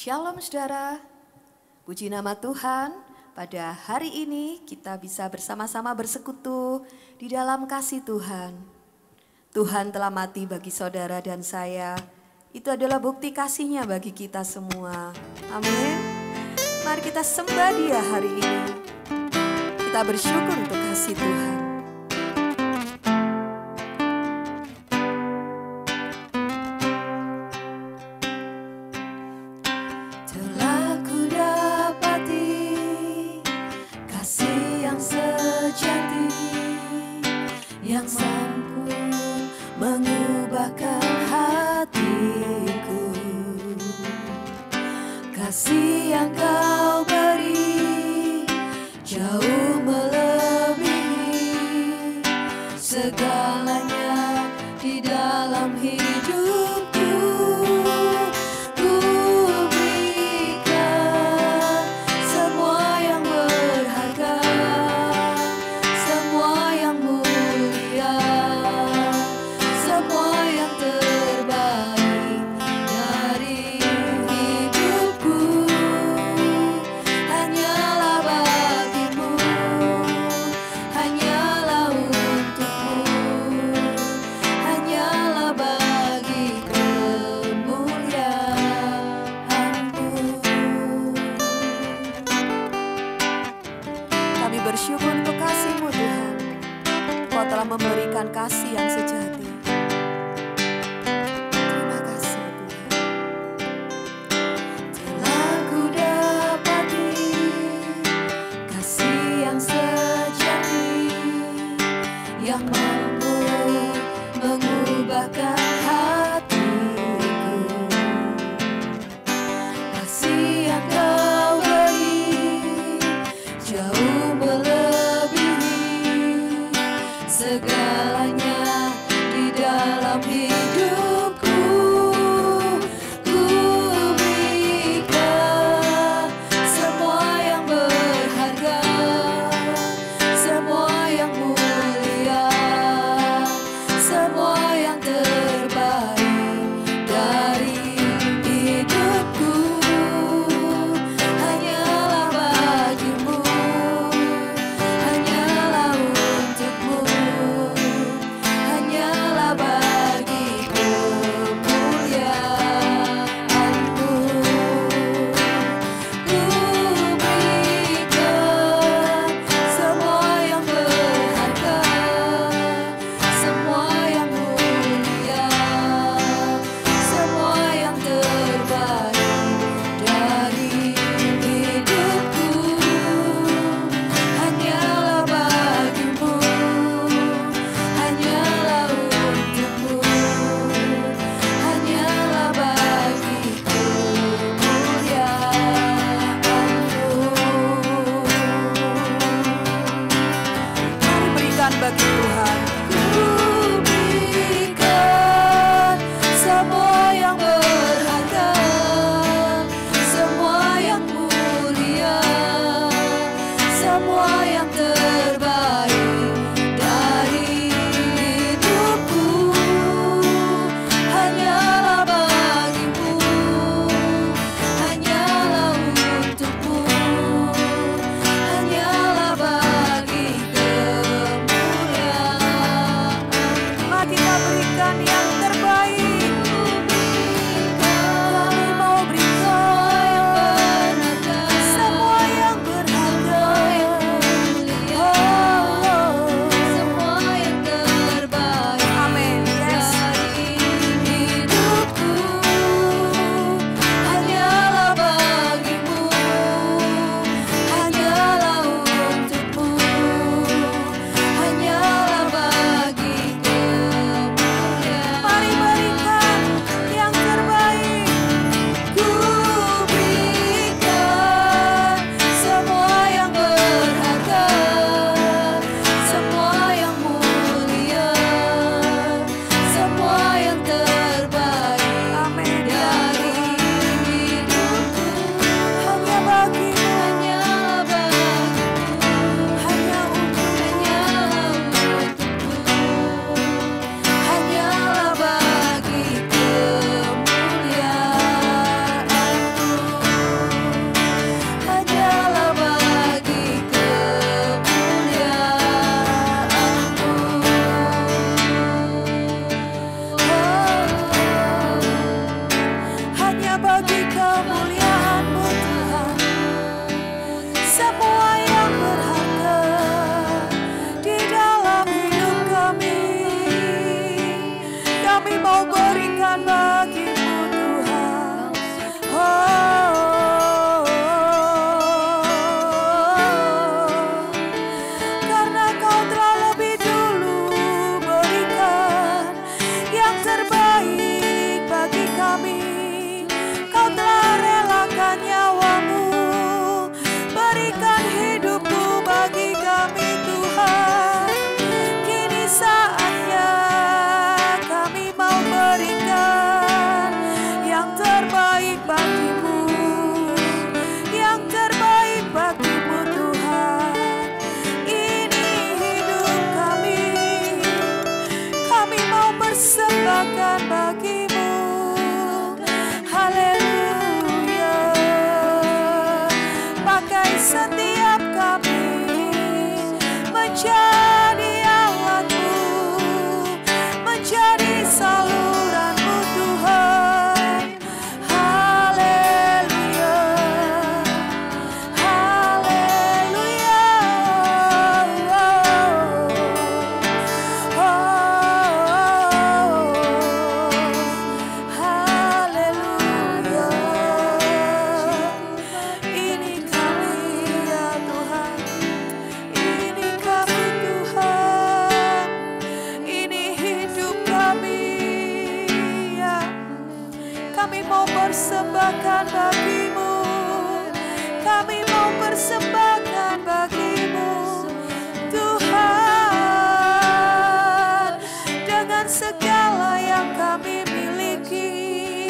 Shalom saudara, puji nama Tuhan. Pada hari ini kita bisa bersama-sama bersekutu di dalam kasih Tuhan. Tuhan telah mati bagi saudara dan saya. Itu adalah bukti kasih-Nya bagi kita semua. Amin. Mari kita sembah Dia hari ini. Kita bersyukur untuk kasih Tuhan. Yang mampu mengubahkan hatiku, kasih yang Kau beri jauh melebihi segalanya di dalam hidupku. Ku berikan semua yang berharga, semua yang semua yang terbaik dari hidupku, hanyalah bagimu, hanyalah untukmu, hanyalah bagi kemuliaan-Mu. Kami bersyukur untuk kasih-Mu Tuhan. Kau telah memberikan kasih yang sejati. Terima kasih Tuhan. Telah ku dapati kasih yang sejati, yang mampu mengubahkan hatiku. Kasih yang Kau beri jauh melebihi segalanya bagi kemuliaan-Mu Tuhan. Semua yang berharga di dalam hidup kami mau berikan bagi-Mu Tuhan. Karena Kau telah lebih dulu berikan yang terbaik bagi kami. Kau telah relakan nyawa-Mu, berikan hidup-Mu bagi kami Tuhan. Kini saatnya kami mau berikan yang terbaik bagi-Mu, yang terbaik bagi-Mu Tuhan. Ini hidup kami mau persembahkan bagi-Mu. Haleluya. Pakai setiap kami menjadi alat-Mu, menjadi saluran-Mu Tuhan. Haleluya. Haleluya. Haleluya. Ini kami ya Tuhan. Ini kami Tuhan. Ini hidup kami ya. Kami mau persembahkan bagi-Mu. Kami mau persembahkan bagi-Mu Tuhan. Dengan segala yang kami miliki,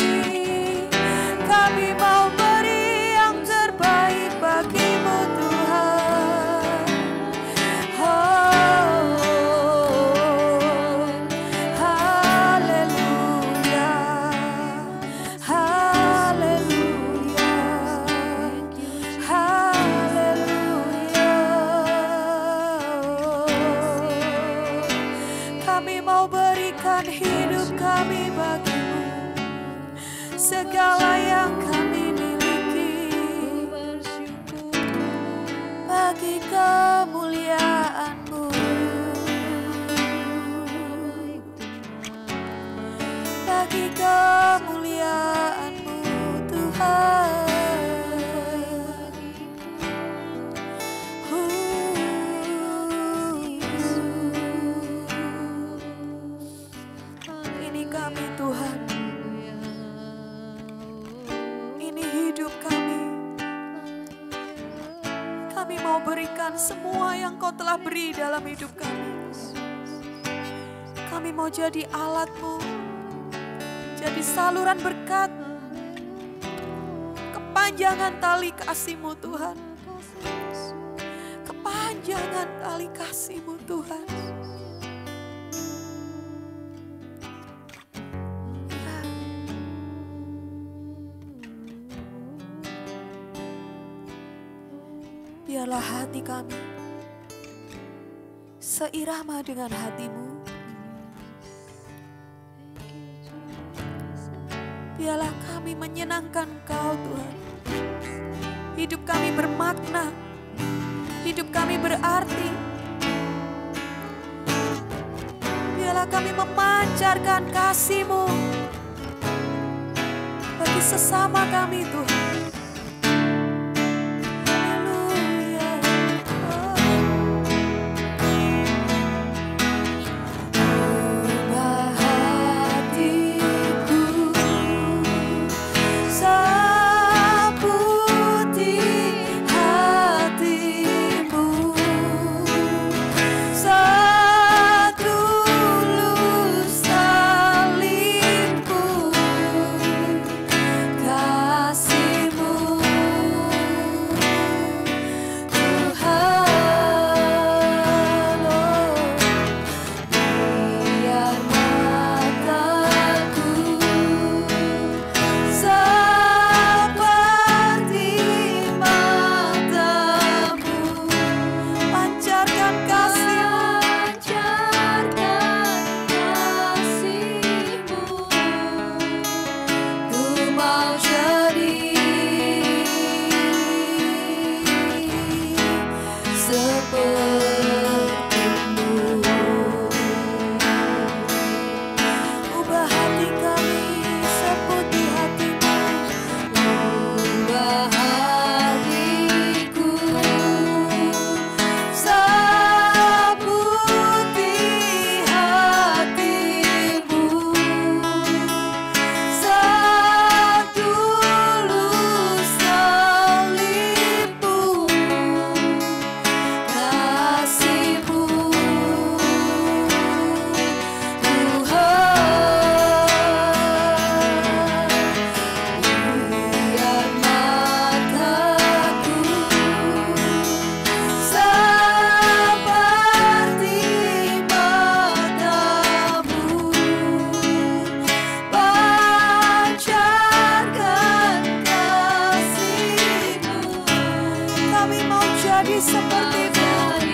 kami mau beri yang terbaik bagi-Mu Tuhan. Haleluya. Haleluya. Haleluya. Kami mau berikan hidup kami bagi-Mu, segala yang kami miliki bagi kemuliaan-Mu, bagi kemuliaan-Mu Tuhan. Ini kami Tuhan. Ini hidup kami. Kami mau berikan semua yang Kau telah beri dalam hidup kami. Kami mau jadi alat-Mu, jadi saluran berkat, kepanjangan tali kasih-Mu Tuhan. Kepanjangan tali kasih-Mu Tuhan. Ya. Biarlah hati kami seirama dengan hati-Mu. Biarlah kami menyenangkan Kau Tuhan. Hidup kami bermakna, hidup kami berarti. Biarlah kami memancarkan kasih-Mu bagi sesama kami Tuhan. Kasih-Mu jadi seperti-Mu.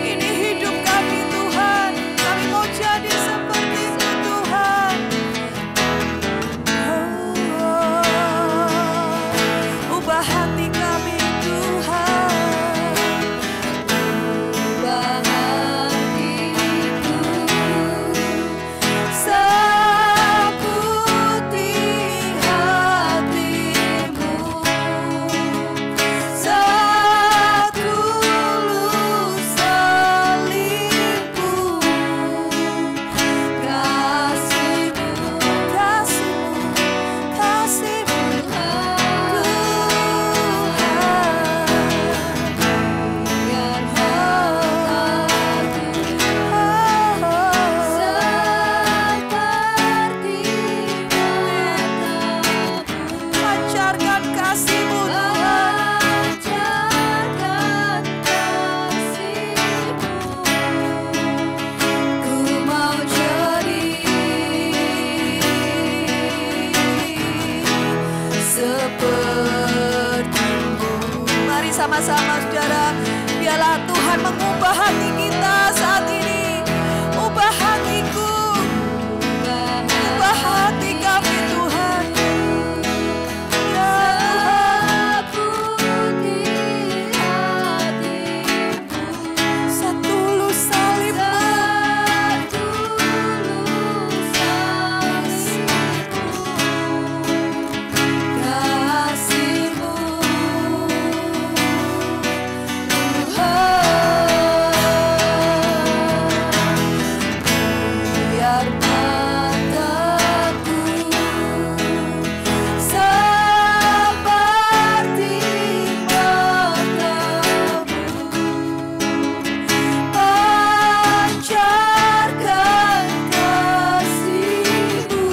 Ini hidup kami Tuhan, kami mau jadi seperti-Mu Tuhan. Ubah hati kami Tuhan. Ubah hatiku seperti hati-Mu. Setulus salib-Mu. Kasih-Mu, kasih-Mu, kasih-Mu pancarkan kasih-Mu Ku mau jadi seperti-Mu. Mari sama-sama saudara, biarlah Tuhan mengubah hati kita saat ini. Ubah hatiku, ubah hati kami Tuhan. Ya setulus salib-Mu. Kasih-Mu. Biar mataku seperti mata-Mu. Pancarkan kasih-Mu.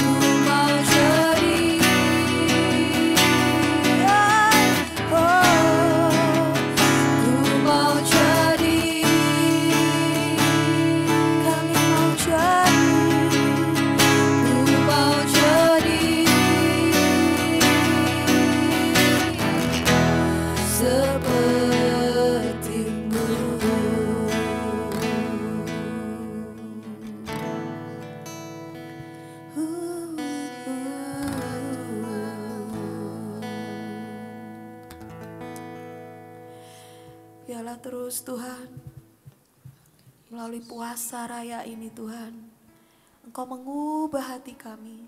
Ku mau jadi ku mau jadi, kami mau jadi, ku mau jadi seperti-Mu. Biarlah terus Tuhan, melalui puasa raya ini Tuhan, Engkau mengubah hati kami.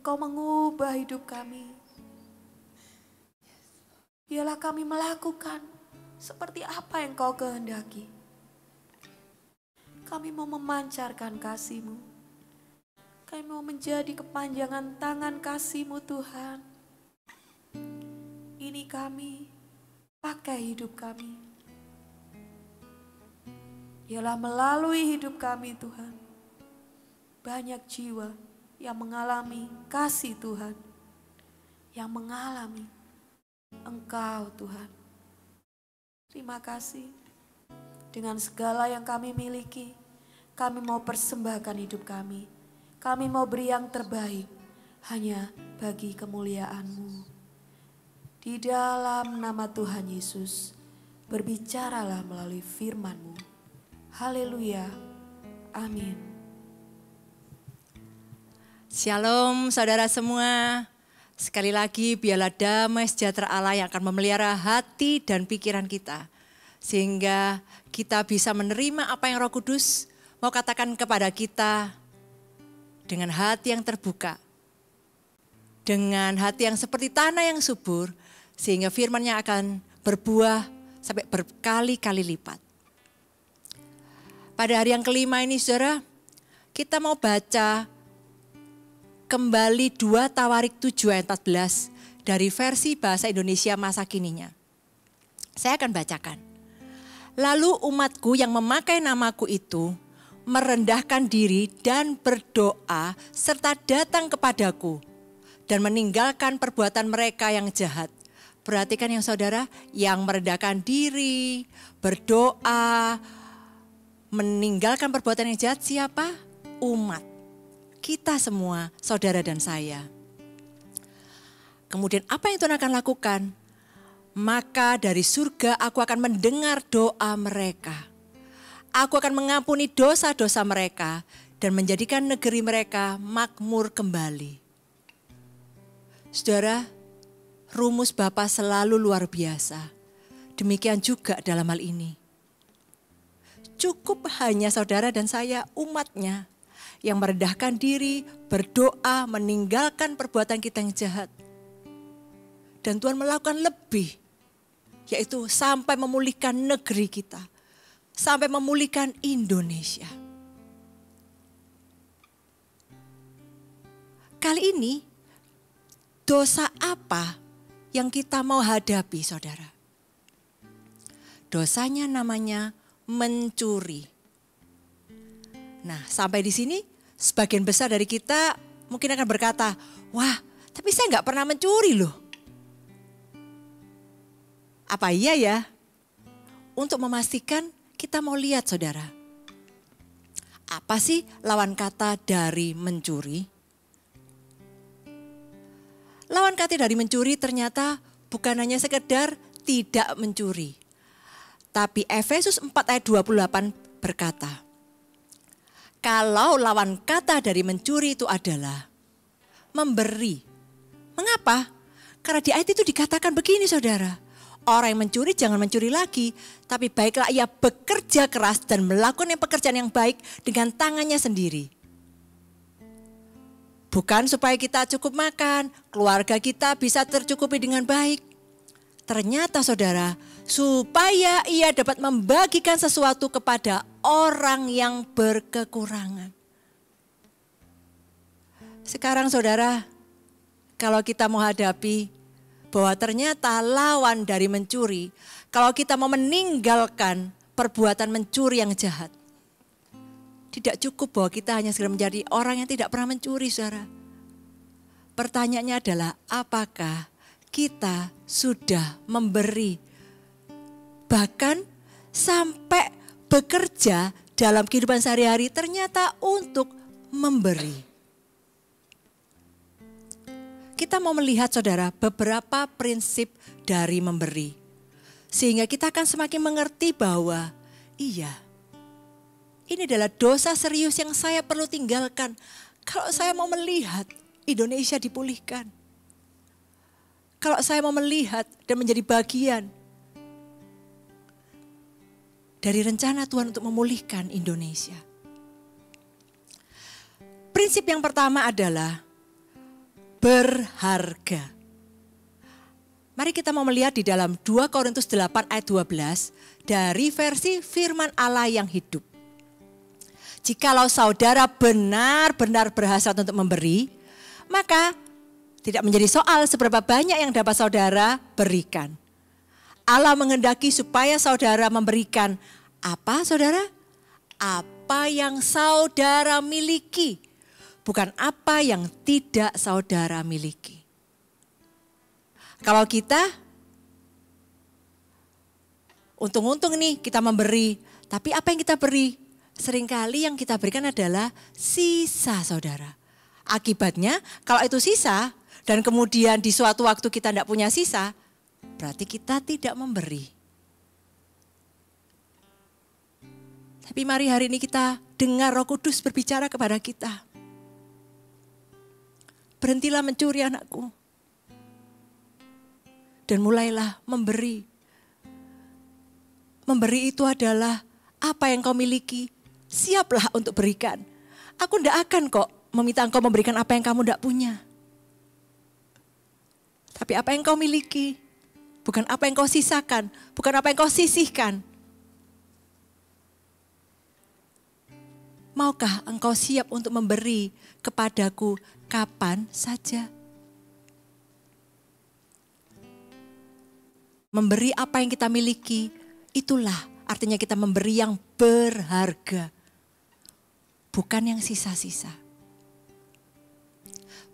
Engkau mengubah hidup kami. Biarlah kami melakukan seperti apa yang Engkau kehendaki. Kami mau memancarkan kasih-Mu. Kami mau menjadi kepanjangan tangan kasih-Mu Tuhan. Ini kami, pakai hidup kami. Biarlah melalui hidup kami Tuhan, banyak jiwa yang mengalami kasih Tuhan, yang mengalami Engkau Tuhan. Terima kasih. Dengan segala yang kami miliki, kami mau persembahkan hidup kami. Kami mau beri yang terbaik hanya bagi kemuliaan-Mu. Di dalam nama Tuhan Yesus, berbicaralah melalui firman-Mu. Haleluya. Amin. Shalom saudara semua. Sekali lagi biarlah damai sejahtera Allah yang akan memelihara hati dan pikiran kita. Sehingga kita bisa menerima apa yang Roh Kudus mau katakan kepada kita dengan hati yang terbuka. Dengan hati yang seperti tanah yang subur, sehingga firman-Nya akan berbuah sampai berkali-kali lipat. Pada hari yang kelima ini saudara, kita mau baca kembali 2 Tawarik 7 ayat 14 dari versi bahasa Indonesia masa kininya. Saya akan bacakan. Lalu umatku yang memakai namaku itu merendahkan diri dan berdoa serta datang kepadaku dan meninggalkan perbuatan mereka yang jahat. Perhatikan yang saudara, yang merendahkan diri, berdoa, meninggalkan perbuatan yang jahat siapa? Umat. Kita semua, saudara dan saya. Kemudian apa yang Tuhan akan lakukan? Maka dari surga aku akan mendengar doa mereka. Aku akan mengampuni dosa-dosa mereka dan menjadikan negeri mereka makmur kembali. Saudara, rumus Bapa selalu luar biasa. Demikian juga dalam hal ini. Cukup hanya saudara dan saya umatnya yang merendahkan diri, berdoa, meninggalkan perbuatan kita yang jahat. Dan Tuhan melakukan lebih, yaitu sampai memulihkan negeri kita, sampai memulihkan Indonesia. Kali ini, dosa apa yang kita mau hadapi, saudara? Dosanya namanya mencuri. Nah, sampai di sini sebagian besar dari kita mungkin akan berkata, wah, tapi saya nggak pernah mencuri loh. Apa iya ya? Untuk memastikan kita mau lihat saudara. Apa sih lawan kata dari mencuri? Lawan kata dari mencuri ternyata bukan hanya sekedar tidak mencuri. Tapi Efesus 4 ayat 28 berkata, kalau lawan kata dari mencuri itu adalah memberi. Mengapa? Karena di ayat itu dikatakan begini saudara. Orang yang mencuri jangan mencuri lagi, tapi baiklah ia bekerja keras dan melakukan pekerjaan yang baik dengan tangannya sendiri. Bukan supaya kita cukup makan, keluarga kita bisa tercukupi dengan baik. Ternyata saudara, supaya ia dapat membagikan sesuatu kepada orang yang berkekurangan. Sekarang saudara, kalau kita mau hadapi bahwa ternyata lawan dari mencuri, kalau kita mau meninggalkan perbuatan mencuri yang jahat, tidak cukup bahwa kita hanya segera menjadi orang yang tidak pernah mencuri, saudara. Pertanyaannya adalah apakah kita sudah memberi, bahkan sampai bekerja dalam kehidupan sehari-hari ternyata untuk memberi. Kita mau melihat saudara beberapa prinsip dari memberi. Sehingga kita akan semakin mengerti bahwa iya, ini adalah dosa serius yang saya perlu tinggalkan. Kalau saya mau melihat Indonesia dipulihkan. Kalau saya mau melihat dan menjadi bagian dari rencana Tuhan untuk memulihkan Indonesia. Prinsip yang pertama adalah berharga. Mari kita mau melihat di dalam 2 Korintus 8 ayat 12 dari versi firman Allah yang hidup. Jikalau saudara benar-benar berhasrat untuk memberi, maka tidak menjadi soal seberapa banyak yang dapat saudara berikan. Allah menghendaki supaya saudara memberikan apa saudara? Apa yang saudara miliki. Bukan apa yang tidak saudara miliki. Kalau kita, untung-untung nih kita memberi. Tapi apa yang kita beri? Seringkali yang kita berikan adalah sisa saudara. Akibatnya kalau itu sisa dan kemudian di suatu waktu kita tidak punya sisa, berarti kita tidak memberi. Tapi mari hari ini kita dengar Roh Kudus berbicara kepada kita. Berhentilah mencuri anakku. Dan mulailah memberi. Memberi itu adalah apa yang kau miliki. Siaplah untuk berikan. Aku tidak akan kok meminta engkau memberikan apa yang kamu tidak punya. Tapi apa yang kau miliki. Bukan apa yang kau sisakan. Bukan apa yang kau sisihkan. Maukah engkau siap untuk memberi kepadaku kapan saja? Memberi apa yang kita miliki, itulah artinya kita memberi yang berharga. Bukan yang sisa-sisa.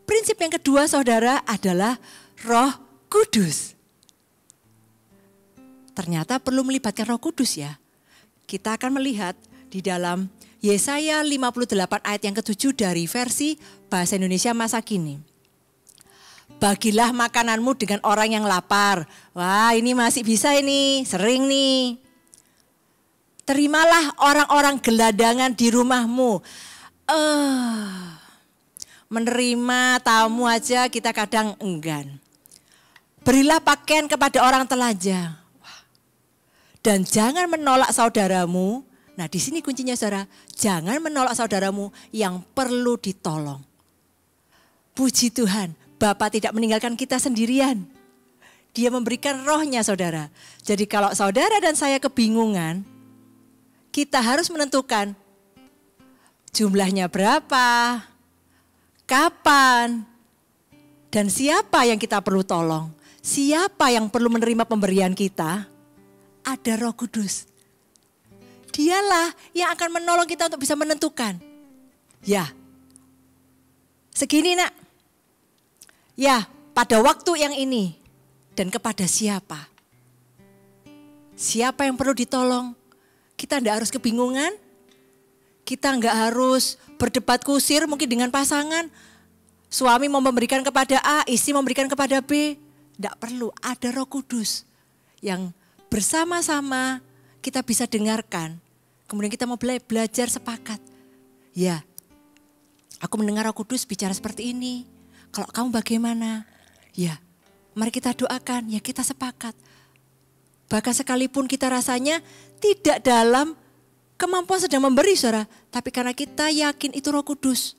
Prinsip yang kedua saudara adalah Roh Kudus. Ternyata perlu melibatkan Roh Kudus ya. Kita akan melihat di dalam Yesaya 58 ayat yang ke-7 dari versi Bahasa Indonesia masa kini. bagilah makananmu dengan orang yang lapar. Wah, ini masih bisa ini, sering nih. Terimalah orang-orang geladangan di rumahmu. Menerima tamu aja kita kadang enggan. Berilah pakaian kepada orang telanjang. Dan jangan menolak saudaramu. Nah, di sini kuncinya saudara, jangan menolak saudaramu yang perlu ditolong. Puji Tuhan, Bapa tidak meninggalkan kita sendirian. Dia memberikan rohnya saudara. Jadi kalau saudara dan saya kebingungan, kita harus menentukan jumlahnya berapa, kapan, dan siapa yang kita perlu tolong. Siapa yang perlu menerima pemberian kita? Ada Roh Kudus. Dialah yang akan menolong kita untuk bisa menentukan. Ya, segini nak. Ya, pada waktu yang ini. Dan kepada siapa? Siapa yang perlu ditolong? Kita tidak harus kebingungan. Kita enggak harus berdebat kusir mungkin dengan pasangan. Suami mau memberikan kepada A, istri memberikan kepada B. Tidak perlu, ada Roh Kudus yang bersama-sama kita bisa dengarkan. Kemudian kita mau belajar sepakat. Ya, aku mendengar Roh Kudus bicara seperti ini. Kalau kamu bagaimana? Ya, mari kita doakan, ya kita sepakat. Bahkan sekalipun kita rasanya tidak dalam kemampuan sedang memberi saudara. Tapi karena kita yakin itu Roh Kudus.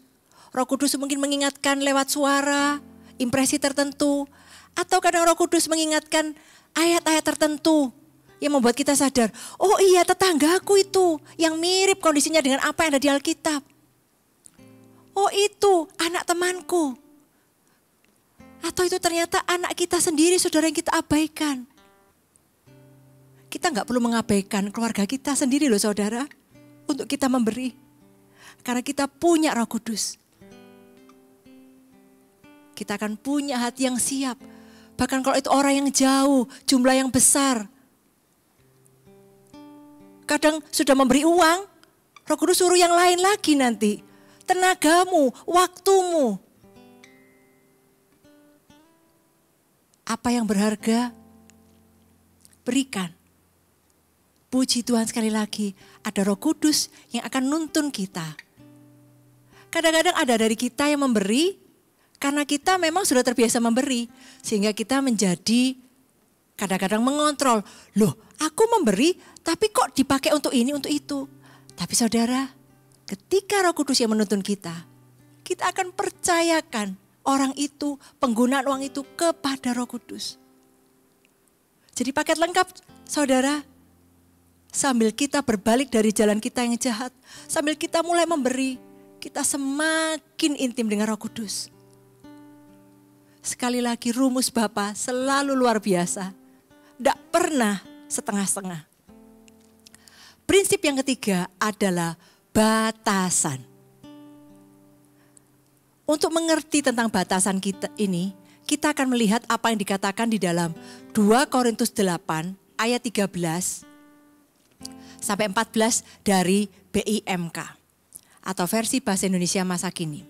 Roh Kudus mungkin mengingatkan lewat suara, impresi tertentu. Atau kadang Roh Kudus mengingatkan ayat-ayat tertentu yang membuat kita sadar. Oh iya, tetanggaku itu yang mirip kondisinya dengan apa yang ada di Alkitab. Oh itu anak temanku. Atau itu ternyata anak kita sendiri, saudara, yang kita abaikan. Kita enggak perlu mengabaikan keluarga kita sendiri loh saudara. Untuk kita memberi. Karena kita punya Roh Kudus. Kita akan punya hati yang siap. Bahkan kalau itu orang yang jauh, jumlah yang besar. Kadang sudah memberi uang, Roh Kudus suruh yang lain lagi nanti. Tenagamu, waktumu. Apa yang berharga, berikan. Puji Tuhan sekali lagi, ada Roh Kudus yang akan nuntun kita. Kadang-kadang ada dari kita yang memberi, karena kita memang sudah terbiasa memberi. Sehingga kita menjadi kadang-kadang mengontrol. Loh, aku memberi tapi kok dipakai untuk ini, untuk itu. Tapi saudara, ketika Roh Kudus yang menuntun kita, kita akan percayakan orang itu, penggunaan uang itu kepada Roh Kudus. Jadi paket lengkap saudara, sambil kita berbalik dari jalan kita yang jahat, sambil kita mulai memberi, kita semakin intim dengan Roh Kudus. Sekali lagi rumus Bapa selalu luar biasa, tidak pernah setengah-setengah. Prinsip yang ketiga adalah batasan. Untuk mengerti tentang batasan kita ini, kita akan melihat apa yang dikatakan di dalam 2 Korintus 8 ayat 13 sampai 14 dari BIMK atau versi bahasa Indonesia masa kini.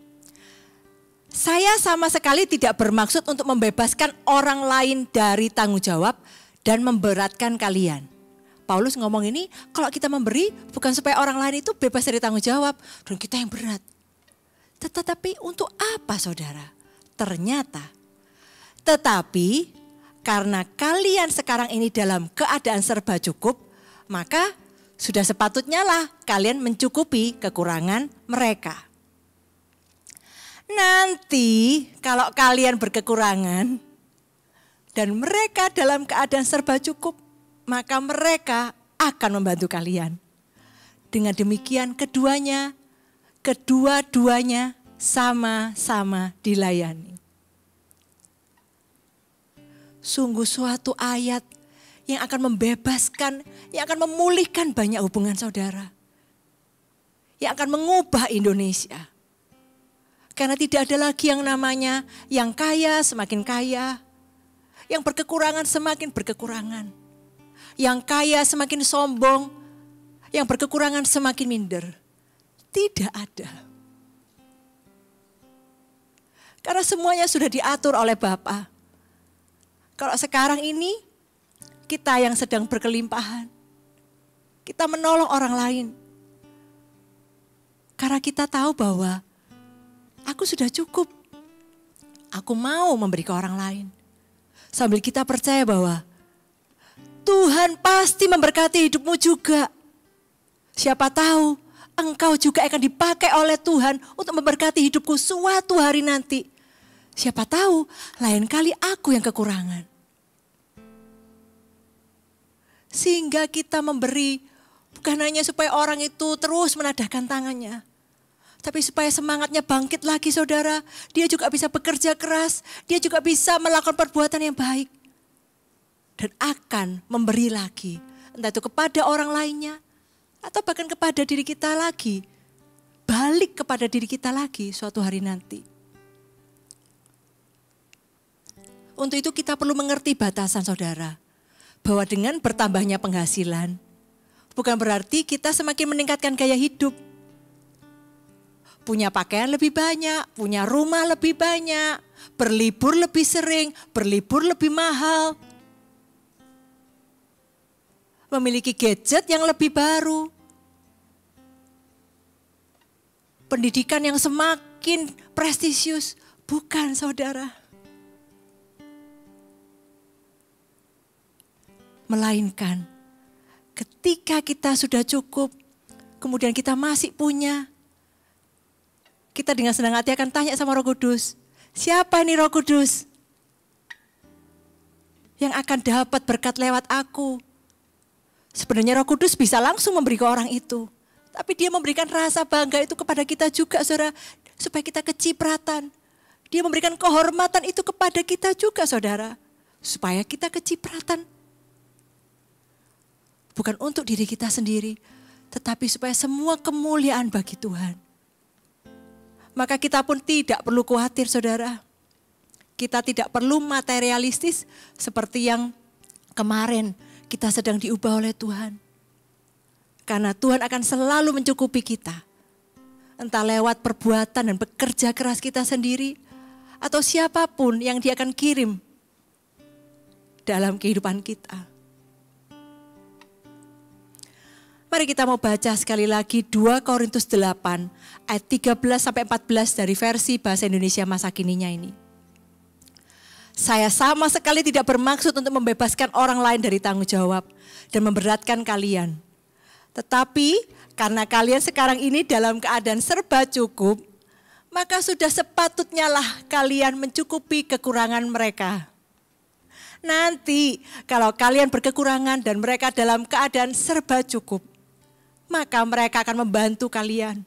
Saya sama sekali tidak bermaksud untuk membebaskan orang lain dari tanggung jawab dan memberatkan kalian. Paulus ngomong ini, kalau kita memberi bukan supaya orang lain itu bebas dari tanggung jawab dan kita yang berat. Tetapi untuk apa saudara? Tetapi karena kalian sekarang ini dalam keadaan serba cukup, maka sudah sepatutnya lah kalian mencukupi kekurangan mereka. Nanti kalau kalian berkekurangan dan mereka dalam keadaan serba cukup, maka mereka akan membantu kalian. Dengan demikian kedua-duanya sama-sama dilayani. Sungguh suatu ayat yang akan membebaskan, yang akan memulihkan banyak hubungan saudara. Yang akan mengubah Indonesia. Karena tidak ada lagi yang namanya yang kaya semakin kaya. Yang berkekurangan semakin berkekurangan. Yang kaya semakin sombong. Yang berkekurangan semakin minder. Tidak ada. Karena semuanya sudah diatur oleh Bapa. Kalau sekarang ini kita yang sedang berkelimpahan, kita menolong orang lain. Karena kita tahu bahwa aku sudah cukup. Aku mau memberi ke orang lain. Sambil kita percaya bahwa Tuhan pasti memberkati hidupmu juga. Siapa tahu engkau juga akan dipakai oleh Tuhan untuk memberkati hidupku suatu hari nanti. Siapa tahu lain kali aku yang kekurangan. Sehingga kita memberi bukan hanya supaya orang itu terus menadahkan tangannya. Tapi supaya semangatnya bangkit lagi saudara. Dia juga bisa bekerja keras. Dia juga bisa melakukan perbuatan yang baik. Dan akan memberi lagi. Entah itu kepada orang lainnya. Atau bahkan kepada diri kita lagi. Balik kepada diri kita lagi suatu hari nanti. Untuk itu kita perlu mengerti batasan saudara. Bahwa dengan bertambahnya penghasilan. Bukan berarti kita semakin meningkatkan gaya hidup. Punya pakaian lebih banyak, punya rumah lebih banyak, berlibur lebih sering, berlibur lebih mahal. Memiliki gadget yang lebih baru. Pendidikan yang semakin prestisius. Bukan saudara. Melainkan ketika kita sudah cukup, kemudian kita masih punya. Kita dengan senang hati akan tanya sama Roh Kudus, siapa ini Roh Kudus? Yang akan dapat berkat lewat aku. Sebenarnya Roh Kudus bisa langsung memberi ke orang itu. Tapi dia memberikan rasa bangga itu kepada kita juga saudara. Supaya kita kecipratan. Dia memberikan kehormatan itu kepada kita juga saudara. Supaya kita kecipratan. Bukan untuk diri kita sendiri. Tetapi supaya semua kemuliaan bagi Tuhan. Maka kita pun tidak perlu khawatir saudara. Kita tidak perlu materialistis seperti yang kemarin kita sedang diubah oleh Tuhan. Karena Tuhan akan selalu mencukupi kita. Entah lewat perbuatan dan bekerja keras kita sendiri. Atau siapapun yang dia akan kirim dalam kehidupan kita. Mari kita mau baca sekali lagi 2 Korintus 8 ayat 13-14 dari versi bahasa Indonesia masa kininya ini. Saya sama sekali tidak bermaksud untuk membebaskan orang lain dari tanggung jawab dan memberatkan kalian. Tetapi karena kalian sekarang ini dalam keadaan serba cukup, maka sudah sepatutnya lah kalian mencukupi kekurangan mereka. Nanti kalau kalian berkekurangan dan mereka dalam keadaan serba cukup, maka mereka akan membantu kalian.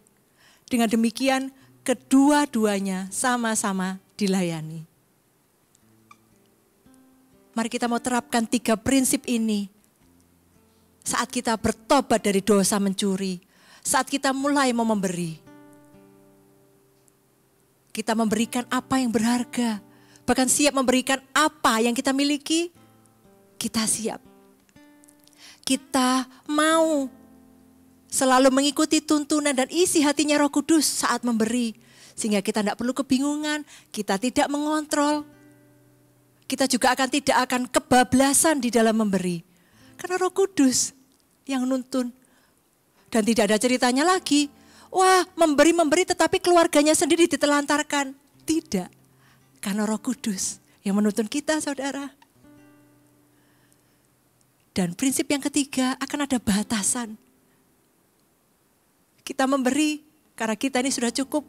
Dengan demikian, kedua-duanya sama-sama dilayani. Mari kita mau terapkan 3 prinsip ini. Saat kita bertobat dari dosa mencuri. Saat kita mulai mau memberi. Kita memberikan apa yang berharga. Bahkan siap memberikan apa yang kita miliki. Kita siap. Kita mau selalu mengikuti tuntunan dan isi hatinya Roh Kudus saat memberi. Sehingga kita tidak perlu kebingungan, kita tidak mengontrol. Kita juga tidak akan kebablasan di dalam memberi. Karena Roh Kudus yang nuntun. Dan tidak ada ceritanya lagi, wah memberi tetapi keluarganya sendiri ditelantarkan. Tidak, karena Roh Kudus yang menuntun kita saudara. Dan prinsip yang ketiga akan ada batasan. Kita memberi karena kita ini sudah cukup.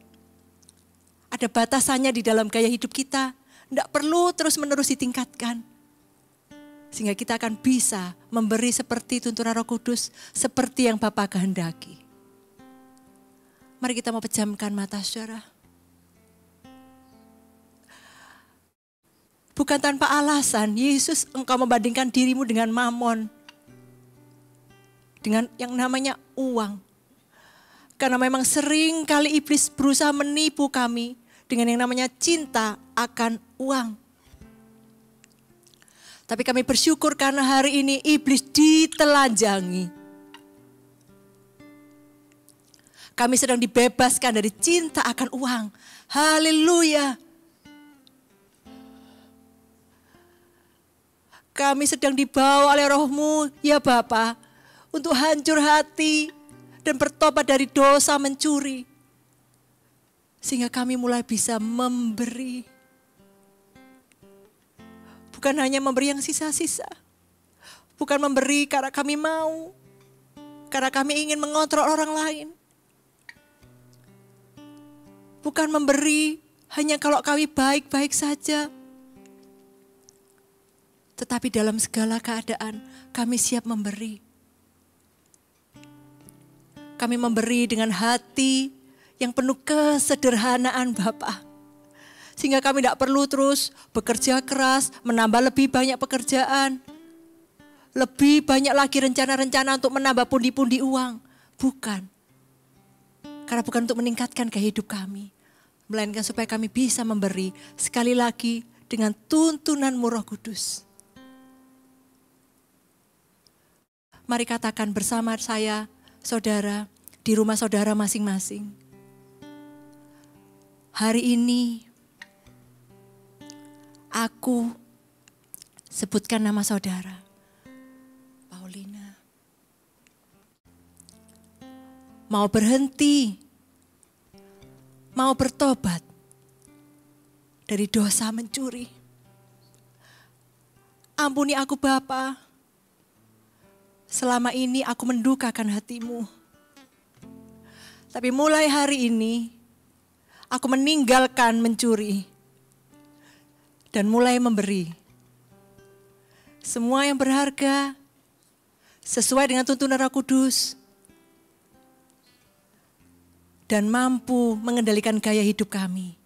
Ada batasannya di dalam gaya hidup kita. Tidak perlu terus-menerus ditingkatkan. Sehingga kita akan bisa memberi seperti tuntunan Roh Kudus. Seperti yang Bapa kehendaki. Mari kita mau pejamkan mata saudara. Bukan tanpa alasan, Yesus engkau membandingkan dirimu dengan mamon. Dengan yang namanya uang. Karena memang sering kali iblis berusaha menipu kami dengan yang namanya cinta akan uang. Tapi kami bersyukur karena hari ini iblis ditelanjangi. Kami sedang dibebaskan dari cinta akan uang. Haleluya. Kami sedang dibawa oleh Roh-Mu, ya Bapa, untuk hancur hati dan bertobat dari dosa mencuri. Sehingga kami mulai bisa memberi. Bukan hanya memberi yang sisa-sisa. Bukan memberi karena kami mau. Karena kami ingin mengontrol orang lain. Bukan memberi hanya kalau kami baik-baik saja. Tetapi dalam segala keadaan kami siap memberi. Kami memberi dengan hati yang penuh kesederhanaan Bapa. Sehingga kami tidak perlu terus bekerja keras, menambah lebih banyak pekerjaan. Lebih banyak lagi rencana-rencana untuk menambah pundi-pundi uang. Bukan. Karena bukan untuk meningkatkan gaya hidup kami. Melainkan supaya kami bisa memberi sekali lagi dengan tuntunan-Mu Roh Kudus. Mari katakan bersama saya, saudara, di rumah saudara masing-masing. Hari ini, aku sebutkan nama saudara, Paulina. Mau berhenti, mau bertobat dari dosa mencuri. Ampuni aku Bapa. Selama ini aku mendukakan hati-Mu. Tapi mulai hari ini, aku meninggalkan mencuri. Dan mulai memberi. Semua yang berharga, sesuai dengan tuntunan Roh Kudus. Dan mampu mengendalikan gaya hidup kami.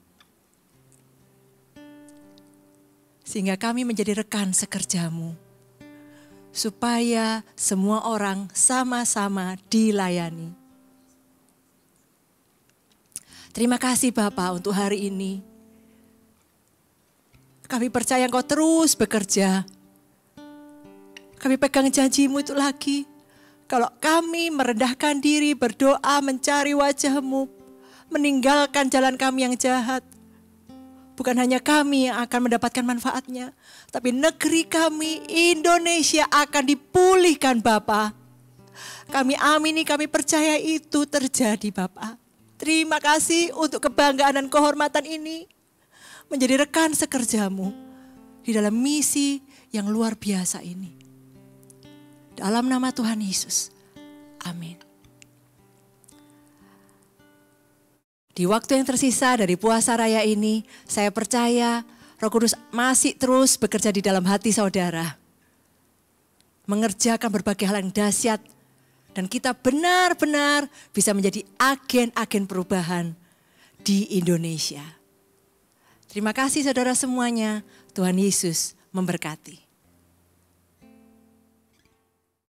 Sehingga kami menjadi rekan sekerja-Mu. Supaya semua orang sama-sama dilayani. Terima kasih Bapa untuk hari ini. Kami percaya Engkau terus bekerja. Kami pegang janji-Mu itu lagi. Kalau kami merendahkan diri, berdoa, mencari wajah-Mu, meninggalkan jalan kami yang jahat. Bukan hanya kami yang akan mendapatkan manfaatnya, tapi negeri kami, Indonesia akan dipulihkan Bapa. Kami amini, kami percaya itu terjadi Bapa. Terima kasih untuk kebanggaan dan kehormatan ini. Menjadi rekan sekerja-Mu di dalam misi yang luar biasa ini. Dalam nama Tuhan Yesus. Amin. Di waktu yang tersisa dari puasa raya ini, saya percaya Roh Kudus masih terus bekerja di dalam hati saudara. Mengerjakan berbagai hal yang dahsyat. Dan kita benar-benar bisa menjadi agen-agen perubahan di Indonesia. Terima kasih saudara semuanya, Tuhan Yesus memberkati.